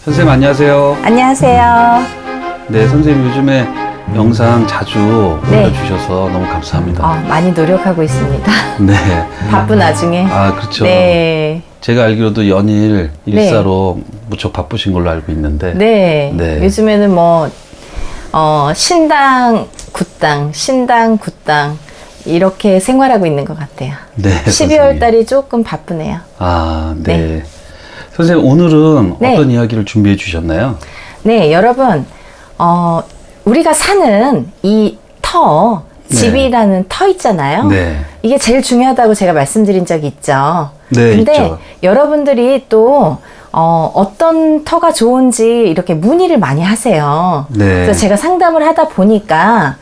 선생님 안녕하세요. 안녕하세요. 네, 선생님 요즘에 영상 자주 올려주셔서 너무 감사합니다. 많이 노력하고 있습니다. 네. 바쁜 와중에. 아, 그렇죠. 네. 제가 알기로도 연일 일사로 무척 바쁘신 걸로 알고 있는데. 네. 네. 요즘에는 뭐, 신당, 굿당, 이렇게 생활하고 있는 것 같아요. 네. 12월 달이 조금 바쁘네요. 아, 네. 네. 선생님 오늘은 네. 어떤 이야기를 준비해 주셨나요? 네, 여러분, 우리가 사는 이 터, 집이라는 터 있잖아요. 네. 이게 제일 중요하다고 제가 말씀드린 적이 있죠. 네, 근데 있죠. 여러분들이 또 어떤 터가 좋은지 이렇게 문의를 많이 하세요. 네. 그래서 제가 상담을 하다 보니까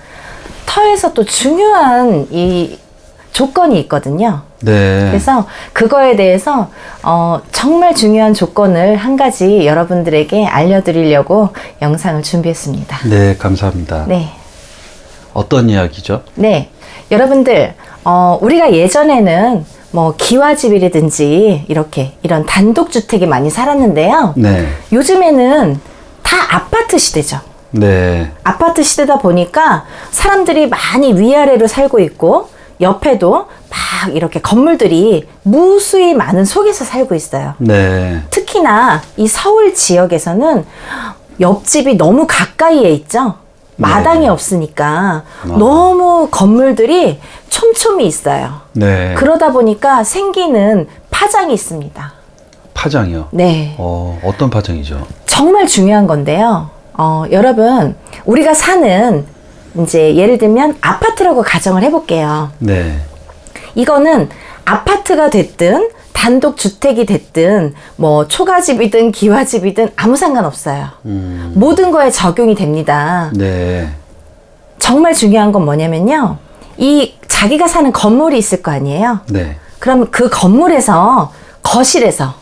터에서 또 중요한 이 조건이 있거든요. 네. 그래서 그거에 대해서 정말 중요한 조건을 한 가지 여러분들에게 알려드리려고 영상을 준비했습니다. 네, 감사합니다. 네. 어떤 이야기죠? 네. 여러분들, 우리가 예전에는 뭐 기와집이라든지 이런 단독주택에 많이 살았는데요. 네. 요즘에는 다 아파트 시대죠. 네. 아파트 시대다 보니까 사람들이 많이 위아래로 살고 있고 옆에도 막 이렇게 건물들이 무수히 많은 속에서 살고 있어요. 네. 특히나 이 서울 지역에서는 옆집이 너무 가까이에 있죠. 마당이 네. 없으니까 너무 건물들이 촘촘히 있어요. 네. 그러다 보니까 생기는 파장이 있습니다. 파장이요? 네. 어떤 파장이죠? 정말 중요한 건데요. 여러분, 우리가 사는 이제 예를 들면 아파트라고 가정을 해볼게요. 네. 이거는 아파트가 됐든 단독주택이 됐든 뭐 초가집이든 기와집이든 아무 상관없어요. 모든 거에 적용이 됩니다. 네. 정말 중요한 건 뭐냐면요. 이 자기가 사는 건물이 있을 거 아니에요. 네. 그럼 그 건물에서 거실에서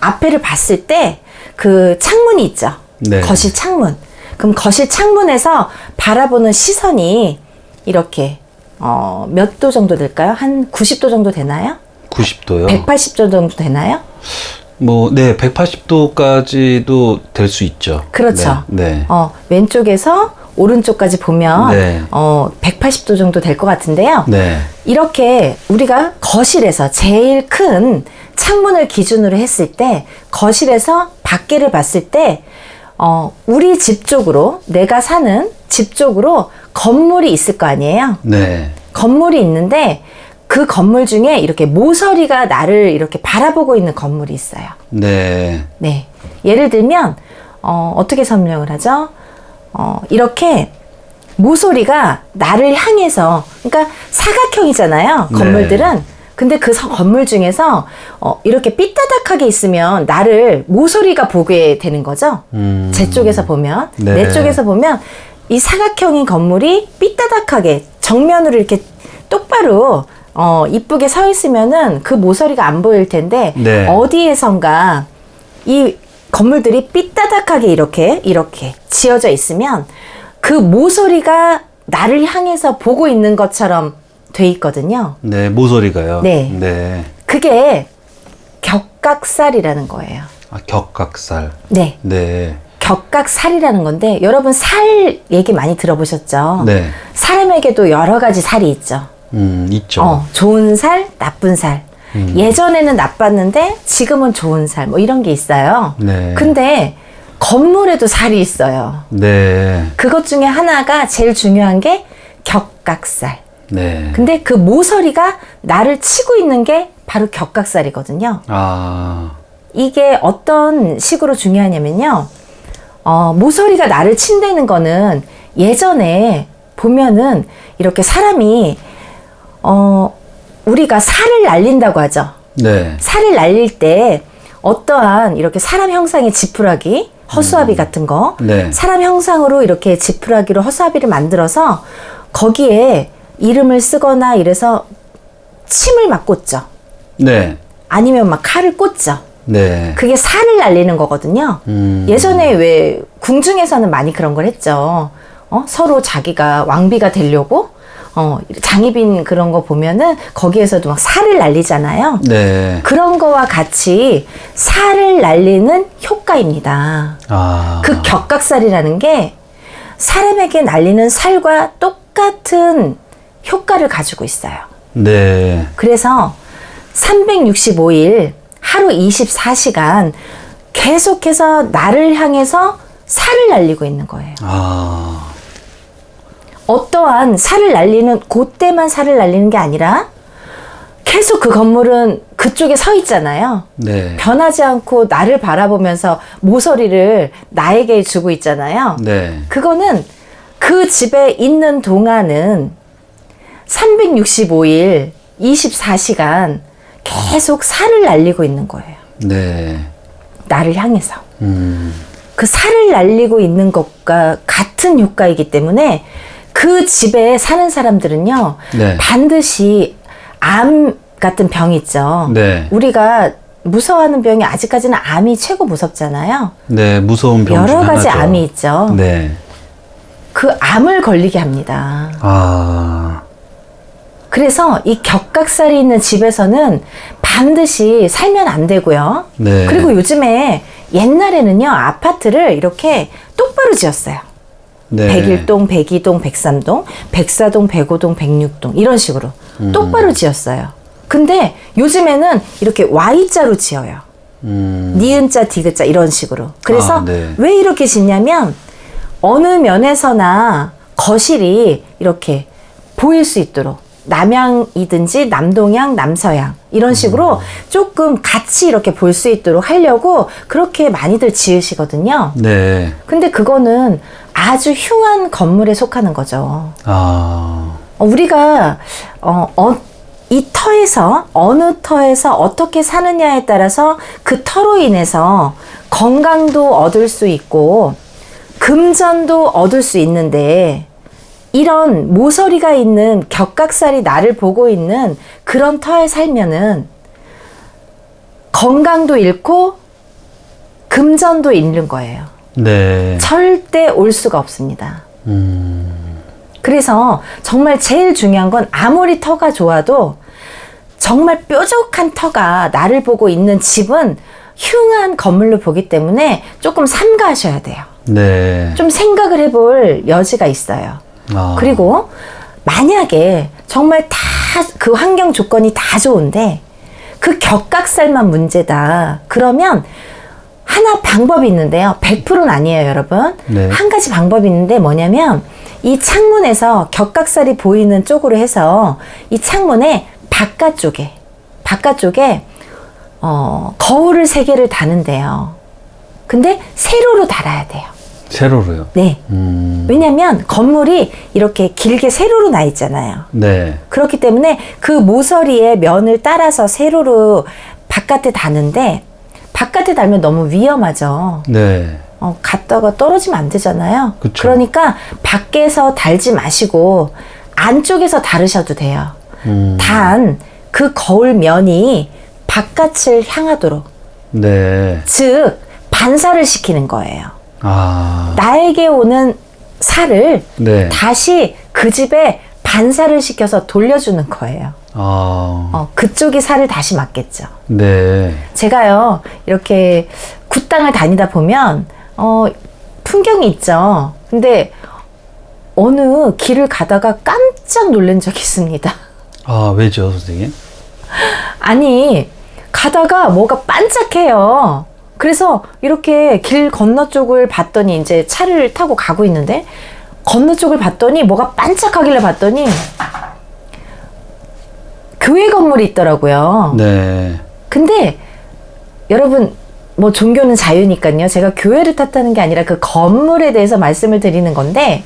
앞에를 봤을 때 그 창문이 있죠. 네. 거실 창문. 그럼 거실 창문에서 바라보는 시선이 이렇게 몇 도 정도 될까요? 한 90도 정도 되나요? 90도요? 180도 정도 되나요? 뭐, 네, 180도까지도 될 수 있죠. 그렇죠. 네. 네. 왼쪽에서 오른쪽까지 보면 네. 180도 정도 될 것 같은데요. 네. 이렇게 우리가 거실에서 제일 큰 창문을 기준으로 했을 때 거실에서 밖에를 봤을 때 우리 집 쪽으로 내가 사는 집 쪽으로 건물이 있을 거 아니에요. 네. 건물이 있는데 그 건물 중에 이렇게 모서리가 나를 이렇게 바라보고 있는 건물이 있어요. 네. 네. 예를 들면 어떻게 설명을 하죠? 이렇게 모서리가 나를 향해서, 그러니까 사각형이잖아요. 건물들은. 네. 근데 그 건물 중에서 이렇게 삐따닥하게 있으면 나를 모서리가 보게 되는 거죠. 제 쪽에서 보면. 네. 내 쪽에서 보면 이 사각형인 건물이 삐따닥하게 정면으로 이렇게 똑바로 이쁘게 서 있으면은 그 모서리가 안 보일 텐데 네. 어디에선가 이 건물들이 삐따닥하게 이렇게 지어져 있으면 그 모서리가 나를 향해서 보고 있는 것처럼 돼 있거든요. 네, 모서리가요? 네. 네. 그게 격각살이라는 거예요. 아, 격각살. 네. 네. 격각살이라는 건데 여러분 살 얘기 많이 들어보셨죠? 네. 사람에게도 여러 가지 살이 있죠. 있죠. 좋은 살, 나쁜 살. 예전에는 나빴는데 지금은 좋은 살, 뭐 이런 게 있어요. 네. 근데 건물에도 살이 있어요. 네. 그것 중에 하나가 제일 중요한 게 격각살. 네. 근데 그 모서리가 나를 치고 있는 게 바로 격각살이거든요. 아. 이게 어떤 식으로 중요하냐면요. 모서리가 나를 친다는 거는 예전에 보면은 이렇게 사람이 우리가 살을 날린다고 하죠. 네. 살을 날릴 때 어떠한 이렇게 사람 형상의 지푸라기, 허수아비 같은 거, 네. 사람 형상으로 이렇게 지푸라기로 허수아비를 만들어서 거기에 이름을 쓰거나 이래서 침을 막 꽂죠. 네. 아니면 막 칼을 꽂죠. 네. 그게 살을 날리는 거거든요. 예전에 왜 궁중에서는 많이 그런 걸 했죠. 서로 자기가 왕비가 되려고 장희빈 그런 거 보면은 거기에서도 막 살을 날리잖아요. 네. 그런 거와 같이 살을 날리는 효과입니다. 아. 그 격각살이라는 게 사람에게 날리는 살과 똑같은 효과를 가지고 있어요. 네. 그래서 365일 하루 24시간 계속해서 나를 향해서 살을 날리고 있는 거예요. 아. 어떠한 살을 날리는 그때만 살을 날리는 게 아니라 계속 그 건물은 그쪽에 서 있잖아요. 네. 변하지 않고 나를 바라보면서 모서리를 나에게 주고 있잖아요. 네. 그거는 그 집에 있는 동안은 365일 24시간 계속 살을 날리고 있는 거예요. 네. 나를 향해서. 음. 그 살을 날리고 있는 것과 같은 효과이기 때문에 그 집에 사는 사람들은요. 네. 반드시 암 같은 병이 있죠. 네. 우리가 무서워하는 병이 아직까지는 암이 최고 무섭잖아요. 네, 무서운 병 중 여러 가지 하나죠. 암이 있죠. 네. 그 암을 걸리게 합니다. 아. 그래서 이 격각살이 있는 집에서는 반드시 살면 안 되고요. 네. 그리고 요즘에 옛날에는요, 아파트를 이렇게 똑바로 지었어요. 네. 101동, 102동, 103동, 104동, 105동, 106동 이런 식으로 똑바로 지었어요. 근데 요즘에는 이렇게 Y자로 지어요. 니은자, 디귿자 이런 식으로. 그래서 아, 네. 왜 이렇게 짓냐면 어느 면에서나 거실이 이렇게 보일 수 있도록 남향이든지 남동향, 남서향 이런 식으로 조금 같이 이렇게 볼 수 있도록 하려고 그렇게 많이들 지으시거든요. 네. 근데 그거는 아주 흉한 건물에 속하는 거죠. 아. 우리가 이 터에서 어느 터에서 어떻게 사느냐에 따라서 그 터로 인해서 건강도 얻을 수 있고 금전도 얻을 수 있는데 이런 모서리가 있는 격각살이 나를 보고 있는 그런 터에 살면은 건강도 잃고 금전도 잃는 거예요. 네. 절대 올 수가 없습니다. 그래서 정말 제일 중요한 건 아무리 터가 좋아도 정말 뾰족한 터가 나를 보고 있는 집은 흉한 건물로 보기 때문에 조금 삼가하셔야 돼요. 네. 좀 생각을 해볼 여지가 있어요. 아. 그리고 만약에 정말 다 그 환경 조건이 다 좋은데 그 격각살만 문제다. 그러면 하나 방법이 있는데요. 100%는 아니에요, 여러분. 네. 한 가지 방법이 있는데 뭐냐면 이 창문에서 격각살이 보이는 쪽으로 해서 이 창문의 바깥쪽에 거울을 3개를 다는데요. 근데 세로로 달아야 돼요. 세로로요? 네. 왜냐면 건물이 이렇게 길게 세로로 나 있잖아요. 네. 그렇기 때문에 그 모서리의 면을 따라서 세로로 바깥에 다는데 바깥에 달면 너무 위험하죠. 네. 갔다가 떨어지면 안 되잖아요. 그쵸. 그러니까 밖에서 달지 마시고 안쪽에서 다르셔도 돼요. 단 그 거울 면이 바깥을 향하도록. 네. 즉 반사를 시키는 거예요. 아. 나에게 오는 살을 네. 다시 그 집에 반사를 시켜서 돌려주는 거예요. 아. 그쪽이 살을 다시 맞겠죠. 네. 제가요, 이렇게 굿땅을 다니다 보면, 풍경이 있죠. 근데 어느 길을 가다가 깜짝 놀란 적이 있습니다. 아, 왜죠, 선생님? 아니, 가다가 뭐가 반짝해요. 그래서 이렇게 길 건너 쪽을 봤더니 이제 차를 타고 가고 있는데 건너 쪽을 봤더니 뭐가 반짝하길래 봤더니 교회 건물이 있더라고요. 네. 근데 여러분 뭐 종교는 자유니까요. 제가 교회를 탓하는 게 아니라 그 건물에 대해서 말씀을 드리는 건데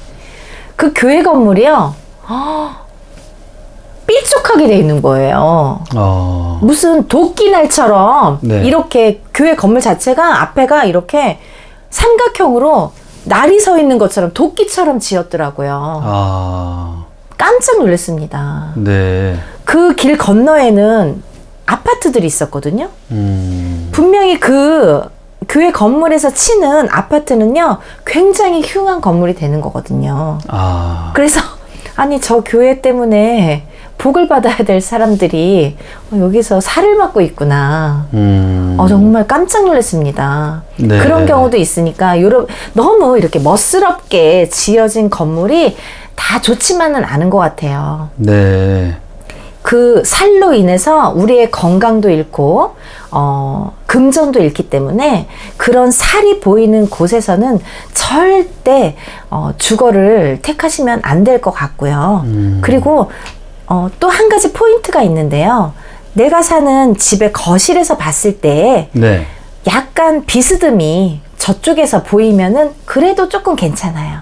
그 교회 건물이요. 삐죽하게 돼 있는 거예요. 무슨 도끼날처럼 네. 이렇게 교회 건물 자체가 앞에가 이렇게 삼각형으로 날이 서 있는 것처럼 도끼처럼 지었더라고요. 아. 깜짝 놀랐습니다. 네. 그 길 건너에는 아파트들이 있었거든요. 분명히 그 교회 건물에서 치는 아파트는요, 굉장히 흉한 건물이 되는 거거든요. 아. 그래서 아니, 저 교회 때문에 복을 받아야 될 사람들이 여기서 살을 맞고 있구나. 정말 깜짝 놀랐습니다. 네. 그런 경우도 있으니까 너무 이렇게 멋스럽게 지어진 건물이 다 좋지만은 않은 것 같아요. 네. 그 살로 인해서 우리의 건강도 잃고 금전도 잃기 때문에 그런 살이 보이는 곳에서는 절대 주거를 택하시면 안 될 것 같고요. 그리고 또 한 가지 포인트가 있는데요. 내가 사는 집의 거실에서 봤을 때 네. 약간 비스듬히 저쪽에서 보이면은 그래도 조금 괜찮아요.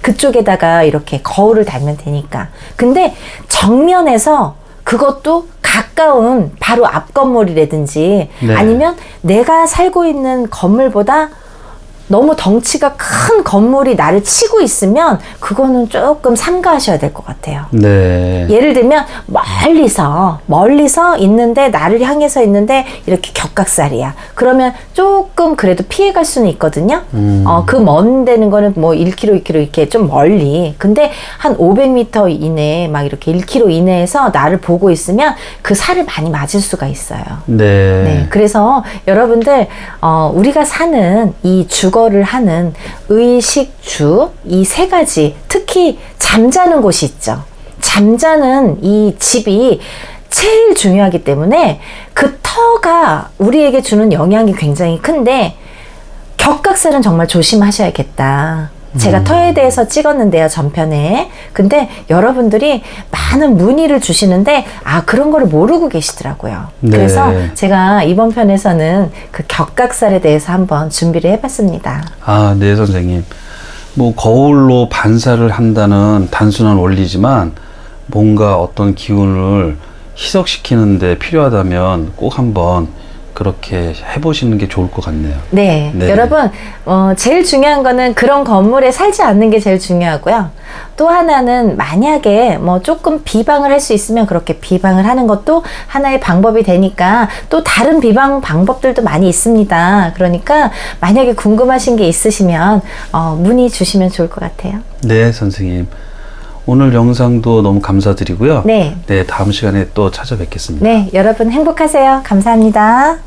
그쪽에다가 이렇게 거울을 달면 되니까. 근데 정면에서 그것도 가까운 바로 앞 건물이라든지 네. 아니면 내가 살고 있는 건물보다 너무 덩치가 큰 건물이 나를 치고 있으면 그거는 조금 삼가하셔야 될 것 같아요. 네. 예를 들면 멀리서 있는데 나를 향해서 있는데 이렇게 격각살이야. 그러면 조금 그래도 피해갈 수는 있거든요. 그 먼 데는 거는 뭐 1km, 2km 이렇게 좀 멀리. 근데 한 500m 이내 막 이렇게 1km 이내에서 나를 보고 있으면 그 살을 많이 맞을 수가 있어요. 네. 네, 그래서 여러분들 우리가 사는 이 주거를 하는 의식주 이 세 가지, 특히 잠자는 곳이 있죠. 잠자는 이 집이 제일 중요하기 때문에 그 터가 우리에게 주는 영향이 굉장히 큰데 격각살은 정말 조심하셔야겠다. 제가 터에 대해서 찍었는데요, 전편에. 근데 여러분들이 많은 문의를 주시는데 그런 거를 모르고 계시더라고요. 네. 그래서 제가 이번 편에서는 그 격각살에 대해서 한번 준비를 해봤습니다. 네, 선생님. 뭐 거울로 반사를 한다는 단순한 원리지만 뭔가 어떤 기운을 희석시키는 데 필요하다면 꼭 한번 그렇게 해보시는 게 좋을 것 같네요. 네, 네. 여러분 제일 중요한 거는 그런 건물에 살지 않는 게 제일 중요하고요. 또 하나는 만약에 뭐 조금 비방을 할 수 있으면 그렇게 비방을 하는 것도 하나의 방법이 되니까 또 다른 비방 방법들도 많이 있습니다. 그러니까 만약에 궁금하신 게 있으시면 문의 주시면 좋을 것 같아요. 네, 선생님. 오늘 영상도 너무 감사드리고요. 네. 네, 다음 시간에 또 찾아뵙겠습니다. 네, 여러분 행복하세요. 감사합니다.